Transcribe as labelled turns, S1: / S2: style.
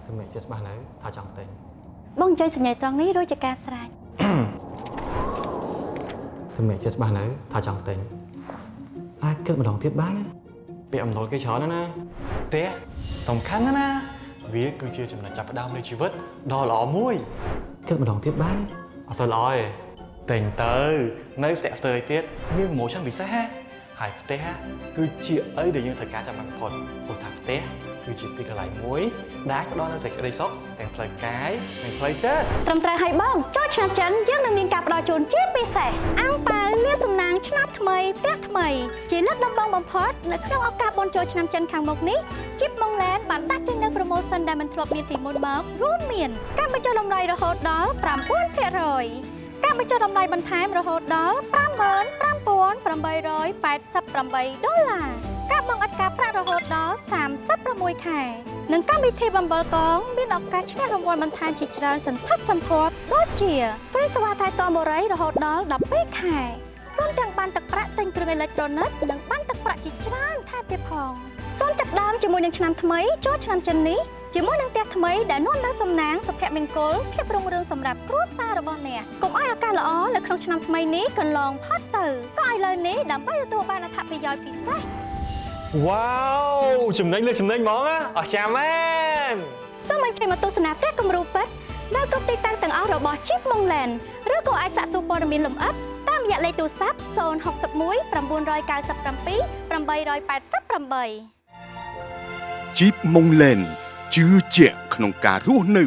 S1: សម្រាប់ជាច្បាស់នៅថាចង់ទិញ
S2: បងចុយសញ្ញាត្រង់នេះរួចជាការស្រេច
S1: សម្រាប់ជាច្បាស់នៅថាចង់ទិញអាចគិតម្ដងទៀតបានពាក្យអំណុលគេច្រើនណាស់ផ្ទះសំខាន់ណាស់វាគឺជាចំណុចចាប់ផ្ដើមនៃជីវិតដ៏ល្អមួយគិតម្ដងទៀតបានអត់សូវល្អទេទិញទៅនៅស្ទាក់ស្ទើរទៀតមាន promotion ពិសេសហើយផ្ទះគឺជាអីដែលយើងត្រូវការចាំបាច់បំផុតព្រោះថាផ្ទះគឺជាទីកន្លែងមួយដែលផ្ដល់នូវសេចក្តីសុខទាំងផ្លូវកាយនិងផ្លូវចិត្ត
S2: ត្រឹមត្រូវហើយបងចូលឆ្នាំចិនយើងនឹងមានការផ្ដល់ជូនជាពិសេសអាំងប៉ាវលាបសំណាងឆ្នាំថ្មីផ្ទះថ្មីជាលើកដំបូងបំផុតនៅក្នុងឱកាសបុណ្យចូលឆ្នាំចិនខាងមុខនេះ Jeep Mongland បានដាក់ចេញនូវ promotion ដែលមិនធ្លាប់មានពីមុនមករួមមានការបញ្ចុះតម្លៃរហូតដល់ 9% ការបញ្ចុះតម្លៃបន្ថែមរហូតដល់ $55,888 ការបង់ឥតការប្រាក់រហូតដល់36ខែនិងកម្មវិធីបំបល់កងមានឱកាសឈ្នះរង្វាន់បន្ថែមជាច្រើនសន្ធឹកសន្ធាប់ដូចជា Free សេវាថែទាំបុរីរហូតដល់12ខែព្រមទាំងបានទឹកប្រាក់ទិញគ្រឿងអេឡិចត្រូនិកនិងបានទឹកប្រាក់ជាច្រើនថែមទៀតផងសូមចាប់ផ្ដើមជាមួយនឹងឆ្នាំថ្មីចូលឆ្នាំចិននេះជាមួយនឹងផ្ទះថ្មីដែលនាំនៅសំណាងសុភមង្គលភាពរុងរឿងសម្រាប់គ្រួសាររបស់អ្នកកុំឲ្យឱកាសល្អនៅក្នុងឆ្នាំថ្មីនេះកន្លងផុតទៅក៏ឲ្យលើនេះដើម្បីទទួលបានអត្ថប្រយោជន៍ពិសេស
S1: វ៉ាវចំណេញលើចំណេញហ្មងអស្ចារ្យមែន
S2: សូមអញ្ជើញមកទស្សនាផ្ទះគំរូពេទ្យនៅគ្រប់ទីតាំងទាំងអស់របស់ Jeep Mongland ឬក៏អាចសាកសួរព័ត៌មានលម្អិតតាមរយៈលេខទូរស័ព្ទ061 997 888
S3: Jeep Mongland ជឿជាក់ក្នុងការរស់នៅ